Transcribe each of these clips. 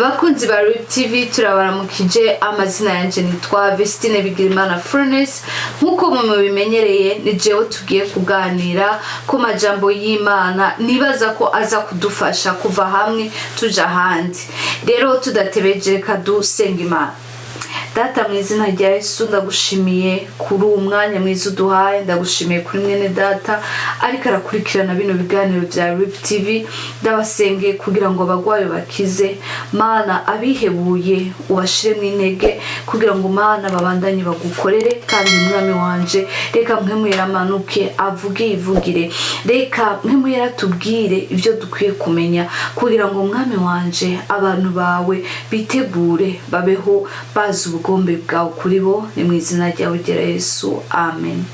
Bakunzi ba RIP TV turabaramukije amazina yanje nitwa Vestine Bigirimana Furnace nkuko mubimenyereye ni jewe tugiye kuganira ku majambo y'Imana nibaza ko aza kudufasha kuva hamwe tuja handi. Rero tudatebeje kadusenga Imana. Data mwizina rya Yesu ndagushimiye kuri umwanya mwiza uduhaye, ndagushimiye kuri mwene data ariko arakurikirana bino biganiro bya RIP TV. Ndabasenge kugira ngo abagwayo bakize, Mana abihebuye ubashire mu intege kugira ngo Mana babandanye bagukorere. Kandi mwami wanje reka mwemwera manuke avuge ivugire, reka mwemwera tubwire ibyo dukwiye kumenya kugira ngo mwami wanje abantu bawe bitegure babeho bazi ubugombe bwawe kuri bo, ni mu izina ryawe rya Yesu, amen.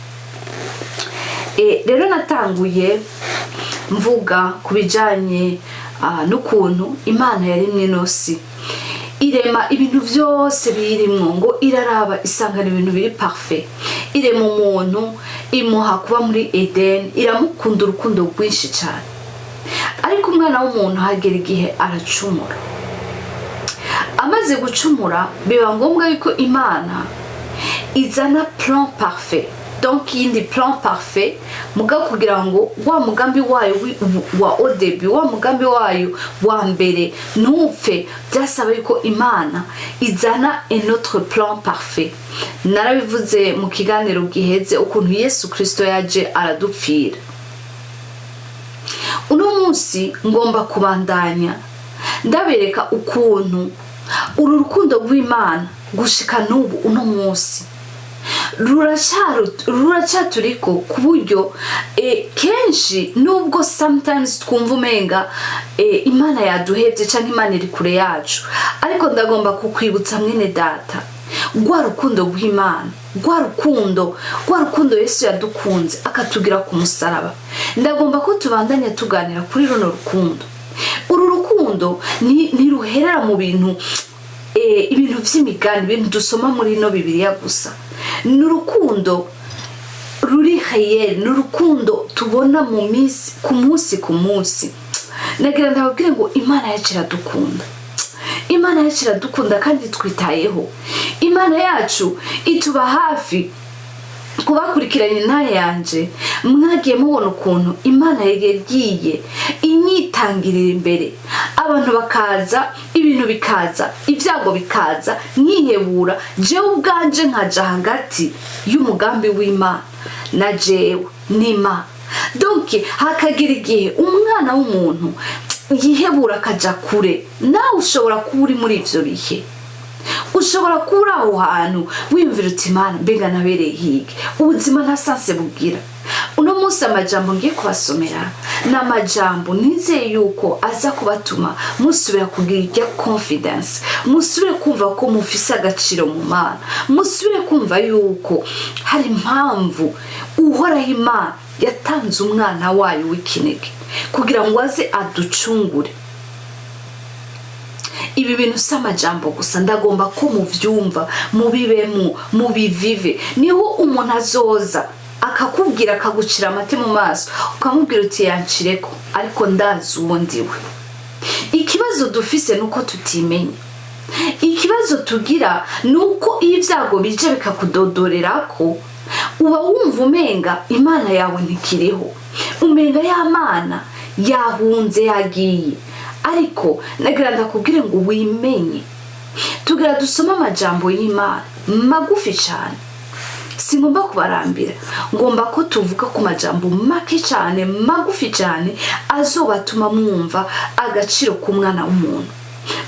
Rero natanguye mvuga kubijanye n'ukuntu Imana yaremye inosi, irema ibintu byose birimwo, ngo iraraba isangana ibintu biri parfait. Irema umuntu imuha kuba muri Eden, iramukunda urukundo rwinshi cyane. Ariko umwana w'umuntu hagera igihe aracumura. Amaze gucumura biba ngombwa yuko Imana izana plan parfait. Donc yindi plan parfait muga kugira ngo wa mugambi wayo wa au début, wa mugambi wayo wa mbere ntupfe, byasaba yuko Imana izana un autre plan parfait. Narabivuze mu kiganiro giheze ukuntu Yesu Kristo yaje aradupfira. Uno munsi ngomba kubandanya ndabereka ukuntu uru rukundo rw'Imana gushika n'ubu uno munsi ruracaturiko ku buryo kenshi nubwo sometimes twumva umenga Imana yaduhevye canke Imana iri kure yacu, ariko ndagomba kukwibutsa mwene data rwa rukundo rw'Imana, rwa rukundo Yesu yadukunze akatugira ku musaraba. Ndagomba ko tubandanya tuganira kuri runo rukundo. Uru rukundo ntiruherera mu bintu ibintu vy'imigani, ibintu dusoma muri no Bibiliya gusa. N'urukundo ruri réel, n'urukundo tubona mu misi ku munsi. Nagira ndababwire ngo Imana yacu iradukunda. Imana yacu iradukunda kandi twitayeho. Imana yacu ituba hafi. Kubakurikiranye naye yanje mwagiye mubona ukuntu Imana yagiye inyitangirira imbere, abantu bakaza, ibintu bikaza, ibyago bikaza, nkihebura jewe ubwanje nkaja hagati y'umugambi w'Imana na jewe n'Imana. Donc hakagira igihe umwana w'umuntu yihebura akaja kure. Nawe ushobora kuba uri muri ivyo bihe, ushobora kura aho hantu wimvira uti Imana mbega nabereye hige, ubuzima nta sanse bugira. Uno munsi amajambo ngiye kubasomera n'amajambo nizeye yuko aza kubatuma musubira kugira irya confidence, musubire kumva ko mufise agaciro mu Mana, musubire kumva yuko hari impamvu uhoraho Imana yatanze umwana wayo w'ikinege kugira ngo aze aducungure. Ibi bintu s'amajambo gusa, ndagomba ko muvyumva, mubibemo, mubivive. Niho umuntu azoza akakubwira akagucira amate mu maso ukamubwira uti yancireko, ariko ndazi uwo ndiwe. Ikibazo dufise nuko tutimenya. Ikibazo tugira nuko iyo ibyago bije bikakudodorerako uba wumva umenga Imana yawe ntikiriho, umenga ya Mana yahunze yagiye. Ariko nagira ndakubwire ngo wimenye, tugira dusoma amajambo y'Imana magufi cyane. Singomba kubarambira, ngomba ko tuvuga ku majambo make cyane, magufi cyane, azobatuma mwumva agaciro k'umwana w'umuntu.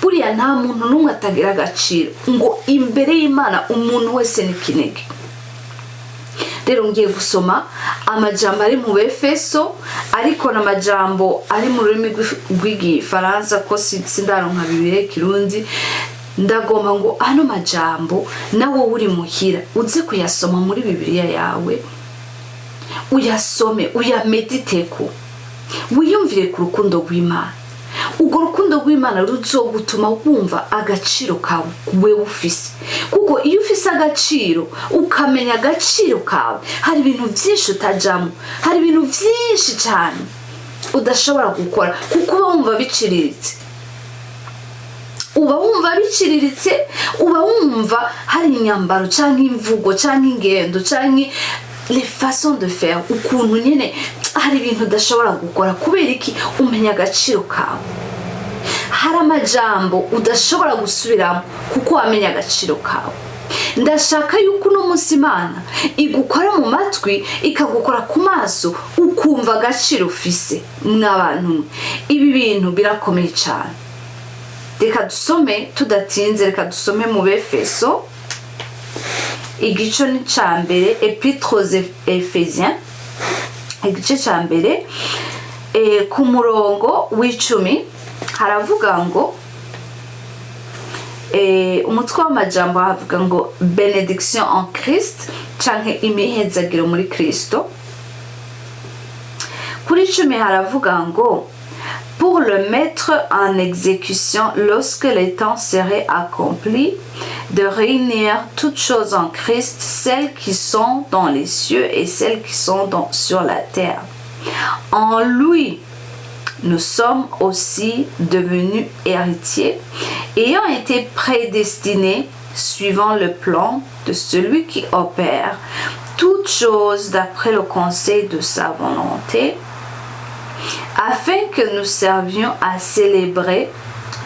Buriya nta muntu n'umwe atagira agaciro, ngo imbere y'Imana umuntu wese ni kinege. Rero ngiye gusoma amajambo ari mu Befeso, ariko n'amajambo ari mu rurimi rw'igifaransa ko sindaronka Bibiliya Kirundi. Ndagomba ngo ano majambo nawe uri muhira uze kuyasoma muri Bibiliya yawe, uyasome, uyamediteko, wiyumvire ku rukundo rw'Imana. Urwo rukundo rw'Imana ruzogutuma wumva agaciro kawe wewe ufise, kuko iyo ufise agaciro ukamenya agaciro kawe hari ibintu byinshi utajamo, hari ibintu byinshi cyane udashobora gukora kuko wumva biciriritse. uba wumva biciriritse, uba wumva hari inyambaro canke imvugo canke ingendo canke les façons de faire, ukuntu nyene hari ibintu udashobora gukora. kubera iki? Umenya agaciro kawe. hari amajambo udashobora gusubiramo kuko wamenya agaciro kawe. ndashaka yuko uno munsi Imana igukora mu matwi, ikagukora ku maso, ukumva agaciro ufise. Mwabantu, ibi bintu birakomeye cyane. Reka dusome tudatinze, reka dusome mu Befeso igice ni ca mbere, Epître aux Ephésiens igice ca mbere ku murongo w'10 haravuga ngo umutwe w'amajambo havuga ngo bénédiction en Christ canke imihezagiro muri Kristo. kuri 10 haravuga ngo pour le mettre en exécution lorsque les temps seraient accomplis, de réunir toutes choses en Christ, celles qui sont dans les cieux et celles qui sont sur la terre. En lui, nous sommes aussi devenus héritiers, ayant été prédestinés suivant le plan de celui qui opère toutes choses d'après le conseil de sa volonté, afin que nous servions à célébrer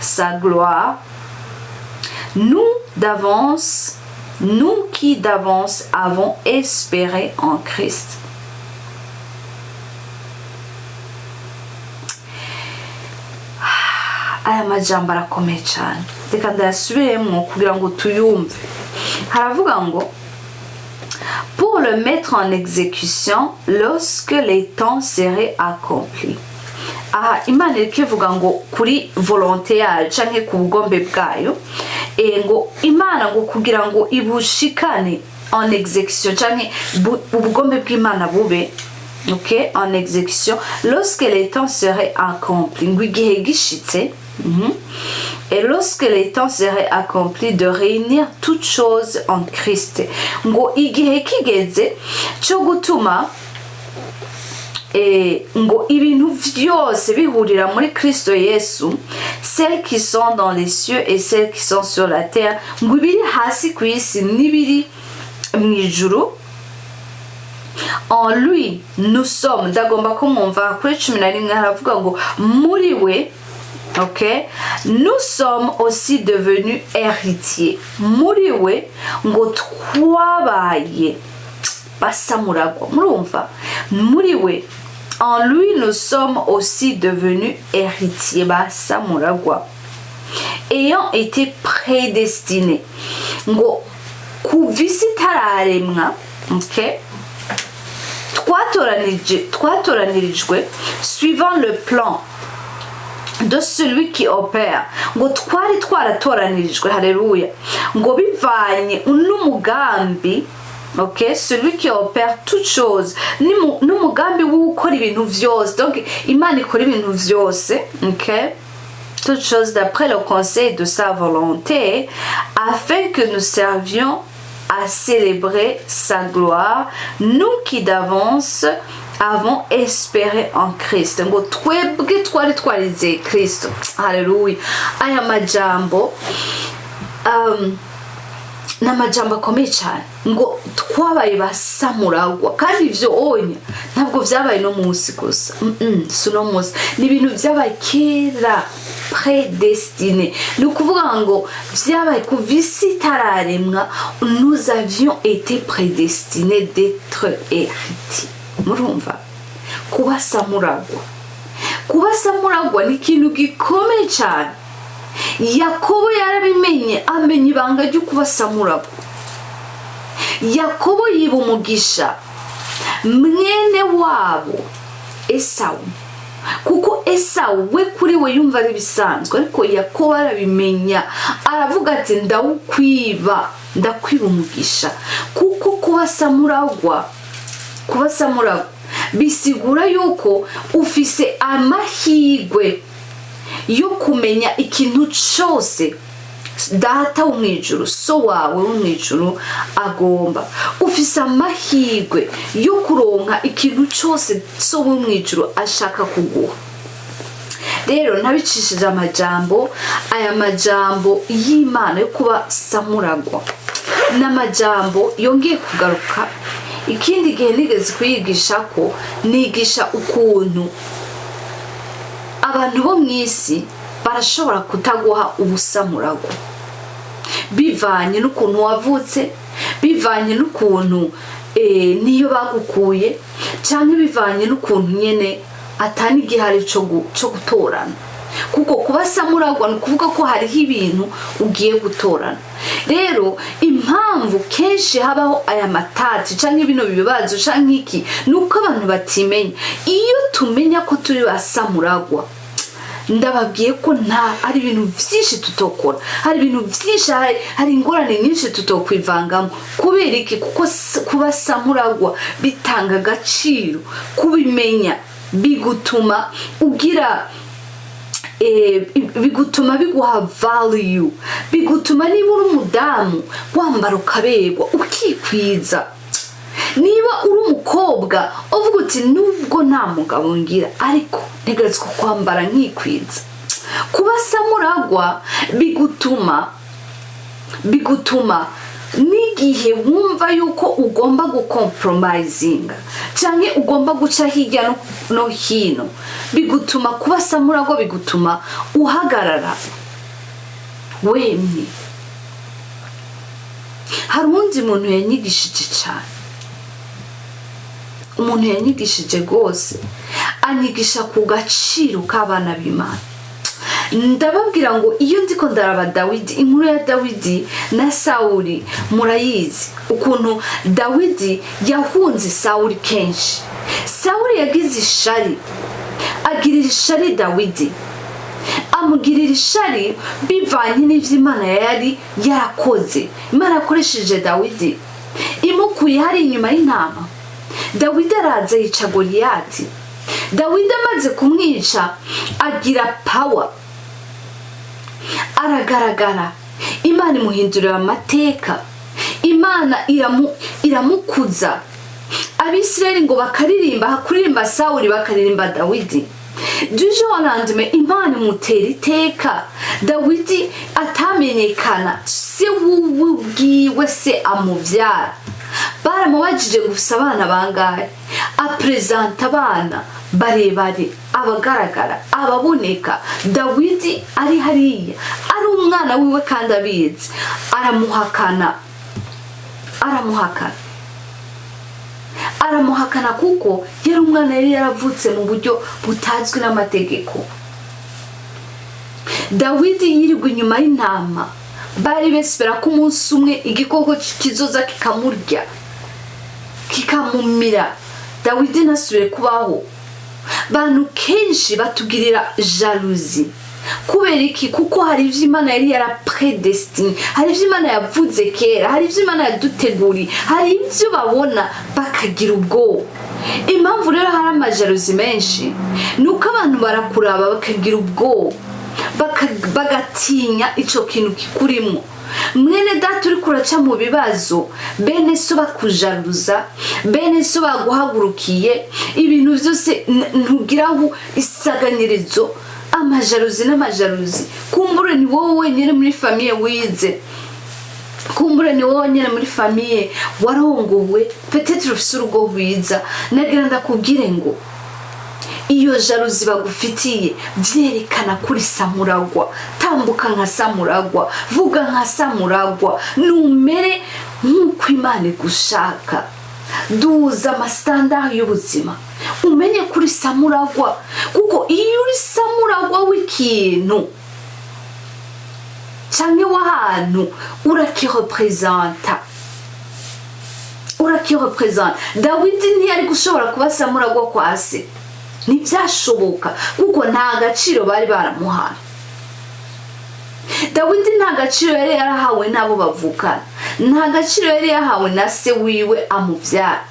sa gloire, nous qui d'avance avons espéré en Christ. Aya majambo arakomeye cyane, reka ndayasubiremo kugira ngo tuyumve. Haravuga ngo pour le mettre en exécution lorsque les temps seraient accomplis. Aha Imana ikivuga ngo kuri volonté yayo canke ku bugombe bwayo, ngo Imana ngo kugira ngo ibushikane en exécution canke ubugombe bw'Imana bube en exécution lorsque les temps seraient accomplis, ngo igihe gishitse. Et lorsque les temps seraient accomplis, de réunir toutes choses en Christ, ngo igihe kigeze cyo gutuma ngo ibintu vyose bihurira muri Kristo Yesu, celles qui sont dans les cieux et celles qui sont sur la terre, ngo ibiri hasi ku isi n'ibiri mw'ijuru. En lui nous sommes, ndagomba ko mwumva kuri 11 haravuga ngo muri we, nous sommes aussi devenus héritiers. Muri we ngo twabaye basamuragwa. Murumva? Muri we, en lui nous sommes aussi devenus héritiers basamuragwa, ayant été prédestinés. Ngo kuvisi tararemwa, twatoranijwe suivant le plan de celui qui opère. Ngo twari twaratoranijwe, haleluya, ngo bivanye n'umugambi, celui qui opère toutes choses, n'umugambi w'ukora ibintu vyose. Donc Imana ikora ibintu vyose, toutes choses d'après le conseil de sa volonté, afin que nous servions à célébrer sa gloire, nous qui d'avance avons espéré en Christ. Ngo twebwe twari twarize Kristo. Haleluya. Aya majambo n'amajambo akomeye cyane, ngo twabaye basamuragwa. Kandi ivyo onya ntabwo vyabaye no munsi gusa, si no munsi, ni ibintu vyabaye kera, prédestiné. Ni ukuvuga ngo vyabaye kuva isi itararemwa, nous avions été prédestinés d'être héritiers. Murumva? Kuba samuragwa ni ikintu gikomeye cyane. Yakobo yarabimenye, amenya ibanga ryo kuba samuragwa. Yakobo yiba umugisha mwene wabo Esawu, kuko Esawu we kuri we yumva ari bisanzwe, ariko Yakobo arabimenya, aravuga ati ndakwiba umugisha. Kuko kuba samuragwa bisigura yuko ufise amahirwe yo kumenya ikintu cyose data wo mwijuru, so wawe wo mwijuru agomba. Ufise amahirwe yo kuronka ikintu cyose so wo mwijuru ashaka kuguha. rero ntabicishije amajambo aya majambo y'Imana yo kuba Samuragwa n'amajambo yongeye kugaruka ikindi gihe nigeze kuyigisha ko nigisha ukuntu abantu bo mw'isi barashobora kutaguha ubusamuragwa bivanye n'ukuntu wavutse bivanye n'ukuntu niyo bagukuye cyangwa bivanye n'ukuntu nyene atani gihari cyo gutorana kuko kuba Samuragwa ni kuvuga ko hariho ibintu ugiye gutorana rero impamvu kenshi habaho aya matati cyangwa ibintu bibazo cyangwa iki nuko abantu batimenya iyo tumenya ko turi ba Samuragwa ndababwiye ko nta ari ibintu byinshi tutokora hari ibintu byinshi hari ingorane nyinshi tutokwivangamo kubera iki kuko kuba Samuragwa bitanga agaciro kubimenya bigutuma ugira bigutuma biguha value bigutuma niba uri umudamu wambara ukaberwa ukikwiza niba uri umukobwa uvuga uti nubwo nta mugabo ngira ariko ntegerezwa kwambara nkikwiza kuba Samuragwa bigutuma n'igihe wumva yuko ugomba gukompromisinga cyangwa ugomba guca hirya no hino bigutuma kuba Samuragwa bigutuma uhagarara wemye hari undi muntu yanyigishije cyane umuntu yanyigishije rwose anyigisha ku gaciro k'abana b'Imana ndababwira ngo iyo ndiko ndaraba Dawidi inkuru ya Dawidi na Sawuli murayizi ukuntu Dawidi yahunze Sawuli kenshi Sawuli yagize ishari agirira ishari Dawidi amugirira ishari bivanye n'ivy'Imana yari yarakoze Imana yakoresheje Dawidi imukuye hari inyuma y'intama Dawidi araza yica Goliyati Dawidi amaze kumwica agira power aragaragara Imana imuhindurira amateka Imana iramukuza Abisirayeli ngo bakaririmba hakuririmba Sawuli bakaririmba Dawidi du jour au lendemain Imana imutera iteka Dawidi atamenyekana se wubwiwe se amuvyara baramubajije gusa abana bangahe apresenta abana barebare abagaragara ababoneka Dawidi ari hariya ari umwana wiwe kandi abizi aramuhakana kuko yari umwana yari yaravutse mu buryo butazwi n'amategeko Dawidi yirirwa inyuma y'intama bari besera ko umunsi umwe igikoko kizoza kikamurya kikamumira Dawidi nasubire kubaho bantu kenshi batugirira jalousie kubera iki kuko hari ivy'Imana yari yarapredestine hari ivy'Imana yavuze kera hari ivy'Imana yaduteguri hari ivyo babona bakagira ubwoba impamvu rero hari amajalousie menshi nuko abantu barakuraba bakagira ubwoba bagatinya ico kintu kikurimo mwene data uri kuraca mu bibazo bene so bakujaruza bene so baguhagurukiye ibintu byose ntugiraho isaganirizo amajaruzi n'amajaruzi kumbure ni wowe wenyine muri famille wize kumbure ni wowe wenyine muri famille warongowe peut-être ufise urugo rwiza nagira ndakubwire ngo iyo jalousie bagufitiye vyerekana kuri Samuragwa tambuka nka Samuragwa vuga nka Samuragwa numere nk'uko Imana gushaka duza amastandard y'ubuzima umenye kuri Samuragwa kuko iyo uri Samuragwa w'ikintu canke w'ahantu urakirepresenta Dawidi ntiyari gushobora kuba Samuragwa kwa se ntibyashoboka kuko nta gaciro bari baramuhaye Dawidi nta gaciro yari yarahawe n'abo bavukana nta gaciro yari yahawe na se wiwe amuvyara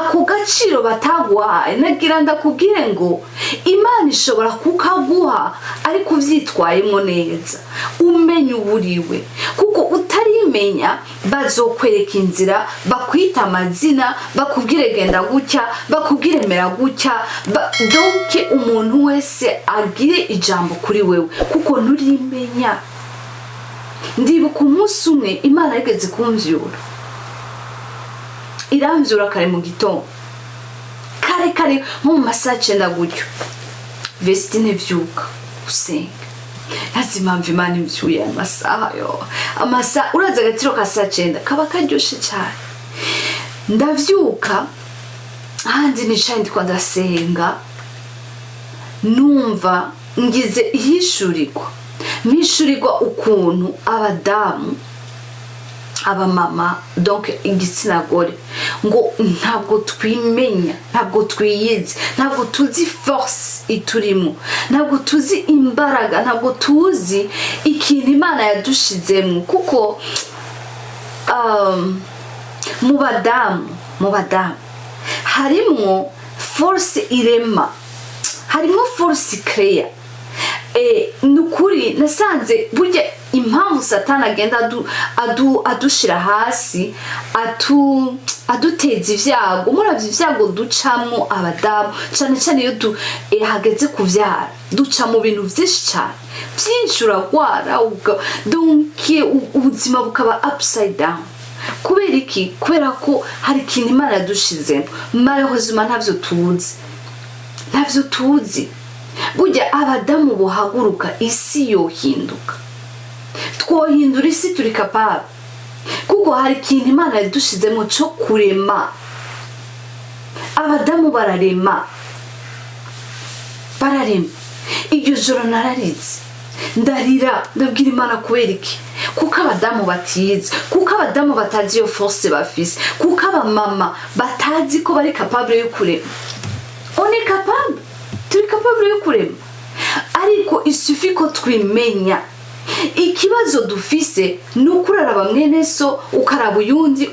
ako gaciro bataguhaye nagira ndakubwire ngo Imana ishobora kukaguha ariko uvyitwayemo neza umenye uburiwe kuko utarimenya bazokwereka inzira bakwita amazina bakubwire genda gutya bakubwire mera gutya donc umuntu wese agire ijambo kuri wewe kuko nturimenya. Ndibuka umunsi umwe Imana yigeze kumvyura iramvyura kare mu gitondo kare nko mu masaha 9 gutyo Vestine vyuka usenga impamvu Imana imvyuye amasaha uraza Agaciro ka saa 9 kaba karyoshe cyane ndavyuka handi nicaye ndiko ndasenga numva ngize ihishurirwa ukuntu abadamu abamama donc igitsina gore ngo ntabwo twimenya ntabwo twiyizi ntabwo tuzi force iturimo ntabwo tuzi imbaraga ntabwo tuzi ikintu Imana yadushizemo kuko mu badamu harimo force irema harimo force créa nukuri nasanze burya impamvu Satani agenda adushira hasi aduteza ivyago muravye ivyago ducamwo abadamu cyane iyo hageze kuvyara duca mu bintu vyinshi cyane byinshi uragwara donc ubuzima bukaba upside down kubera iki kubera ko hari ikintu Imana yadushizemo malheureusement ntavyo tuzi burya abadamu bohaguruka isi yohinduka twohindura isi turi capable kuko hari ikintu Imana yadushizemo cyo kurema abadamu bararema iryo joro nararize ndarira ndabwira Imana kubera iki kuko abadamu batize kuko abadamu batazi iyo force bafise kuko abamama batazi ko bari capable yo kurema on est capable turi capable yo kurema ariko isufi ko twimenya ikibazo dufise nukuraraba mwene so ukaraba uyundi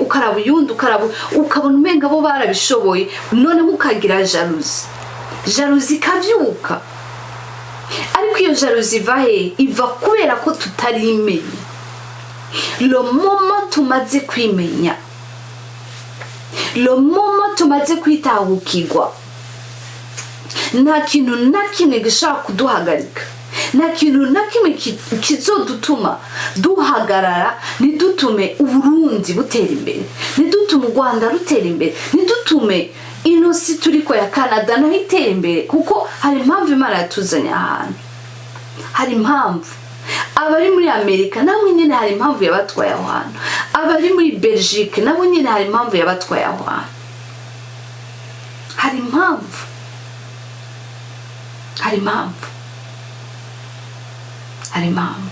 ukabona umenga bo barabishoboye none mukagira jalousie kavyuka ariko iyo jalousie iva kubera ko tutarimenya le moment tumaze kwimenya le moment tumaze kwitahukirwa nta kintu na kimwe gishaka kuduhagarika nta kintu na kimwe kizodutuma duhagarara nidutume Uburundi butera imbere nidutume u Rwanda rutera imbere nidutume ino si turiko ya Canada naho itera imbere kuko hari impamvu Imana yatuzanye ahantu hari impamvu abari muri Amerika namwe nyine hari impamvu yabatwaye aho hantu abari muri Belgique nabo nyine hari impamvu yabatwaye aho hantu hari impamvu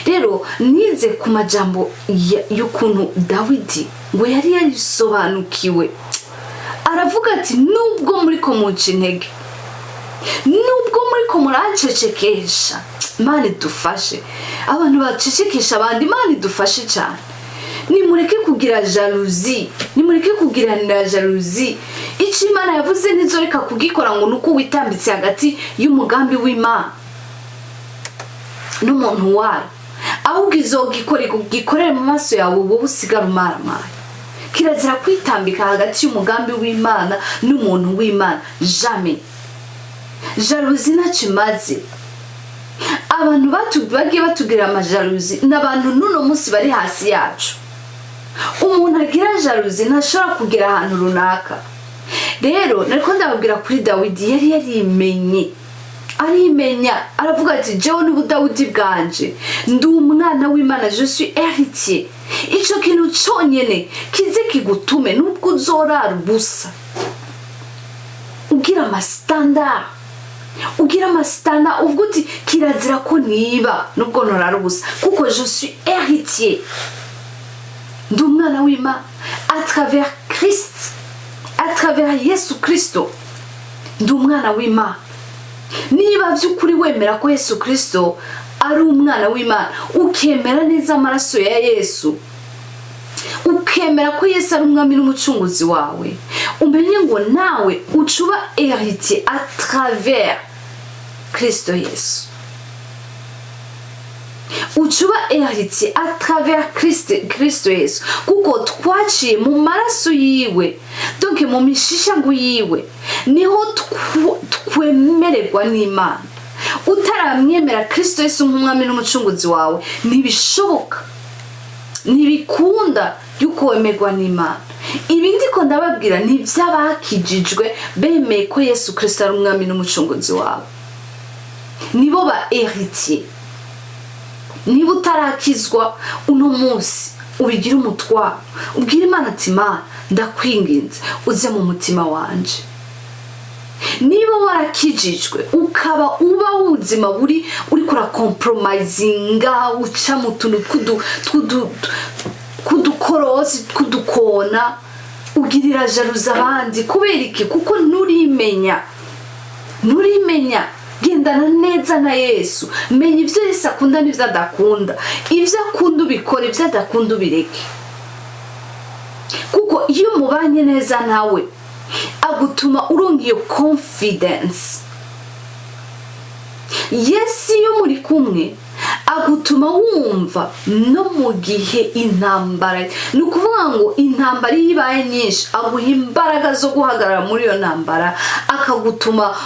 rero nize ku majambo y'ukuntu Dawidi ngo yari yarisobanukiwe aravuga ati nubwo muri ko muca intege nubwo muri ko murancecekesha Imana idufashe abantu bacecekesha abandi Imana idufashe cyane nimureke kugira jalousie icyo Imana yavuze nizoreka kugikora ngo nuko witambitse hagati y'umugambi w'Imana n'umuntu wayo ahubwo izogikorera mu maso yawe wowe usigara umaramaye kirazira kwitambika hagati y'umugambi w'Imana n'umuntu w'Imana jamais jalousie nacimaze abantu bagiye batugira amajalousie n'abantu n'uno munsi bari hasi yacu umuntu agira jalousie ntashobora kugira ahantu runaka rero nariko ndababwira kuri Dawidi yari arimenya aravuga ati jewe n'ubudawudi bwanje ndi umwana w'Imana je suis héritier ico kintu cyonyene kize kigutume nubwo uzorara ubusa ugira amastandard ubwo uti kirazira ko niba nubwo norara ubusa kuko je suis héritier ndi umwana w'Imana à travers Christ à travers Yesu Kristo ndi umwana w'Imana niba by'ukuri wemera ko Yesu Kristo ari umwana w'Imana ukemera neza amaraso ya Yesu ukemera ko Yesu ari umwami n'umucunguzi wawe, umenye ngo nawe ucuba héritier à travers Kristo Yesu. Ucuba héritier à travers Kristo Yesu, kuko twaciye mu maraso yiwe, donc mu mishishangu yiwe niho twemererwa n'Imana. Utaramwemera Kristo Yesu nk'umwami n'umucunguzi wawe ntibishoboka, ntibikunda yuko wemerwa n'Imana. Ibi ndiko ndababwira ni iby'abakijijwe bemeye ko Yesu Kristo ari umwami n'umucunguzi wawe, nibo ba héritier. Niba utarakizwa uno munsi ubigira umutwaro, ubwira Imana ati Mana ndakwinginze uze mu mutima wanje. Niba warakijijwe ukaba uba ubuzima buri kura compromisinga, uca mu tuntu kudukorosi kudukona, ugirira jaruza abandi kubera iki? Kuko nurimenya gendana neza na Yesu, menya ivyo Yesu akunda n'ivyo adakunda, ivyo akunda ubikora, ivyo adakunda ubireke. Kuko iyo mubanye neza nawe agutuma uronga iyo confidence. Yesu iyo muri kumwe agutuma wumva no mu gihe intambara, ni ukuvuga ngo intambara yibaye nyinshi aguha imbaraga zo guhagarara muri iyo ntambara, akagutuma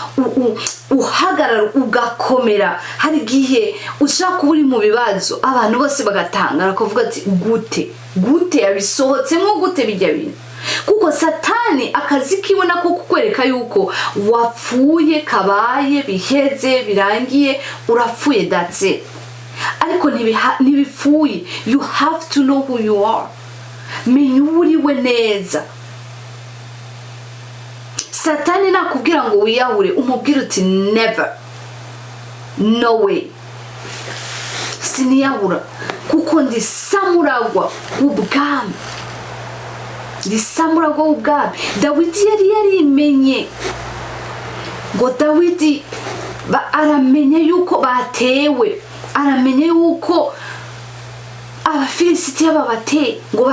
uhagarara ugakomera. Hari igihe ushaka uri mu bibazo abantu bose bagatangara kuvuga ati gute yabisohotsemo, gute bijya bintu. Kuko Satani akazi kiwe nako kukwereka yuko wapfuye, kabaye, biheze, birangiye, urapfuye, that's it. Ariko ntibipfuye. You have to know who you are. Menya uriwe neza. Satani nakubwira ngo wiyahure, umubwira uti never, no way, siniyahura kuko ndi Samuragwa w'ubwami. Ndi Samuragwa w'ubwami. Dawidi yari yarimenye ngo Dawidi aramenya yuko batewe, aramenya yuko Abafilisitiya babateye, ngo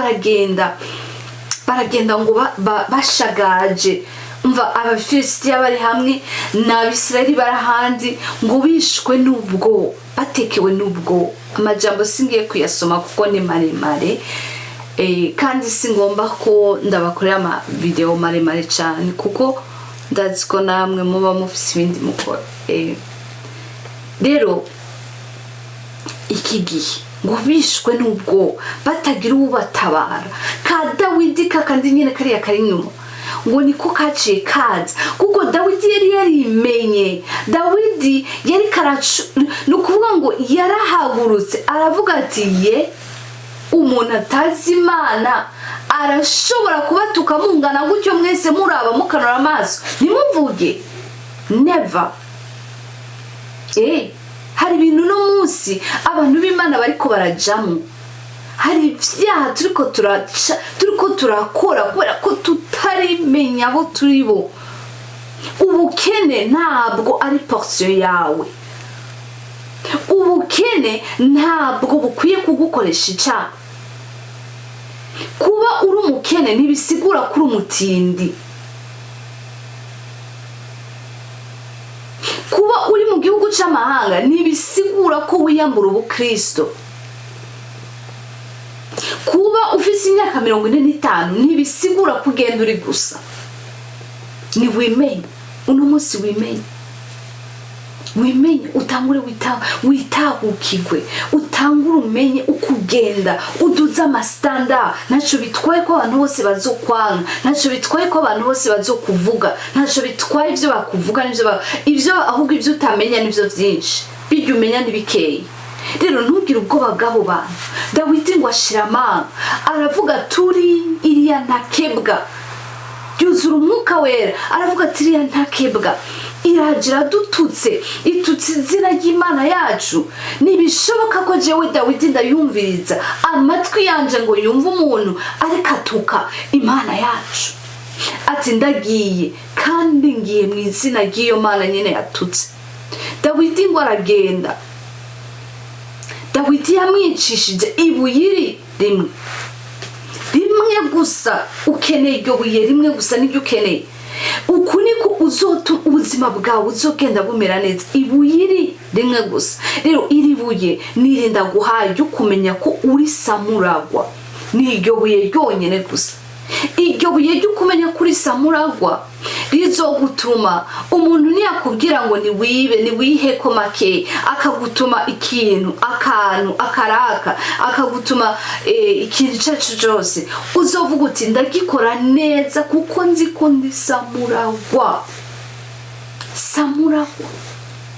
baragenda ngo bashagaje. Umva Abafilisitiya bari hamwe n'Abisirayeli barahandi, ngo bishwe n'ubwo, batekewe n'ubwo. Amajambo singiye kuyasoma kuko ni maremare, kandi singomba ko ndabakorera ama video maremare cyane kuko ndazi ko namwe muba mufise ibindi mukora. Rero iki gihe ngo bishwe n'ubwo, batagira ubatabara, ka Dawidi kakandi nyine kariya kari inyuma ngo niko kaciye kaza. Kuko Dawidi yari yarimenye, Dawidi yari ni ukuvuga ngo yarahagurutse aravuga ati umuntu atazi Imana arashobora kubatuka mungana gutyo mwese muraba mukanura amaso ntimuvuge, never. Hari ibintu no munsi abantu b'Imana bariko barajamo, hari ibyaha turiko turakora kubera ko tutarimenya abo turibo. Ubukene ntabwo ari portion yawe, ubukene ntabwo bukwiye kugukoresha icyaha. Kuba uri umukene ntibisigura kuri umutindi. Kuba uri mu gihugu cy'amahanga ntibisigura ko wiyambura ubukristo. Kuba ufise imyaka 45 ntibisigura kugenda uri gusa. Ni wimenye uno munsi, wimenye utangure witahukigwe, utangure umenye ukugenda uduza amastanda. Naco bitwaye ko abantu bose bazokwanga, naco bitwaye ko abantu bose bazokuvuga, naco bitwaye ivyo bakuvuga ivyo ahubwo ivyo utamenya nivyo vyinshi, bijya umenya nibikeye. Rero ntugire ubwoba bw'abo bantu. Dawidi ngo ashira amanga aravuga turi iriya ntakebwa, yuzura umwuka wera, aravuga ati iriya ntakebwa iragira dututse, itutse izina ry'Imana yacu. Nibishoboka ko jewe Dawidi ndayumviriza amatwi yanje ngo yumve umuntu ariko atuka Imana yacu. Ati ndagiye kandi ngiye mu izina ry'iyo Mana nyene yatutse. Dawidi ngo aragenda. Dawidi yamwicishije ibuye rimwe rimwe gusa ukeneye iryo buye rimwe gusa nibyo ukeneye uku niko uzotuma ubuzima bwawe uzogenda bumera neza ibuye rimwe gusa rero iri buye nirinda guhaye ryo kumenya ko uri Samuragwa ni iryo buye ryonyene gusa iryo buye ryo kumenya kuri Samuragwa rizogutuma umuntu niyakubwira ngo ni wibe ni wiheko make akagutuma ikintu akantu akaraka akagutuma ikintu cyacu cyose uzovuga uti ndagikora neza kuko nzi ko ndi Samuragwa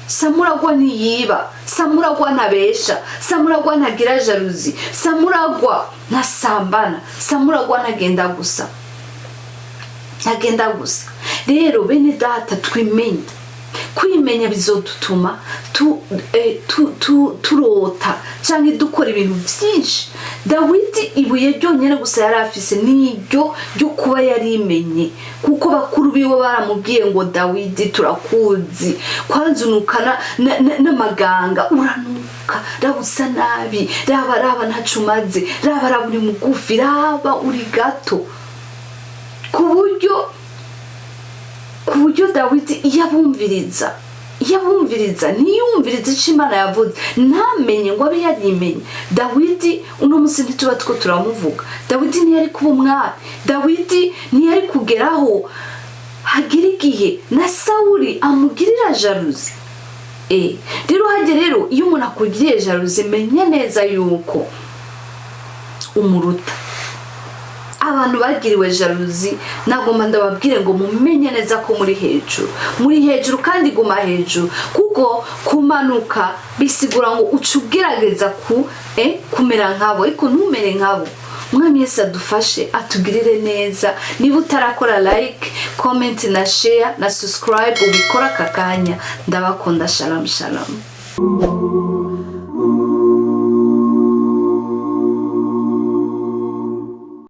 Samuragwa niyiba Samuragwa ntabesha Samuragwa ntagira jalousie Samuragwa ntasambana Samuragwa ntagenda gusa rero bene data kwimenya bizodutuma turota cyangwa dukora ibintu byinshi Dawidi ibuye ryonyene gusa yari afise n'iryo ryo kuba yarimenye kuko bakuru biwe baramubwiye ngo Dawidi turakuzi kwanzunukana n'amaganga uranuka rabusa nabi raba ntacumaze raba uri mugufi raba uri gato ku buryo Dawidi yabumviriza niyumviriza icyo Imana yavuze ntamenye ngo abe yarimenye Dawidi uno munsi ntituba two turamuvuga Dawidi ntiyari kuba umwami Dawidi ntiyari kugeraho hagira igihe na Sawuli amugirira jalousie rero iyo umuntu akugiriye jalousie menya neza yuko umuruta abantu bagiriwe jalousie nagomba ndababwire ngo mumenye neza ko muri hejuru kandi guma hejuru kuko kumanuka bisigura ngo ucugerageza kumera nkabo ariko ntumere nkabo Mwami Yesu adufashe atugirire neza niba utarakora like comment na share na subscribe ubikora kakanya ndabakunda shalom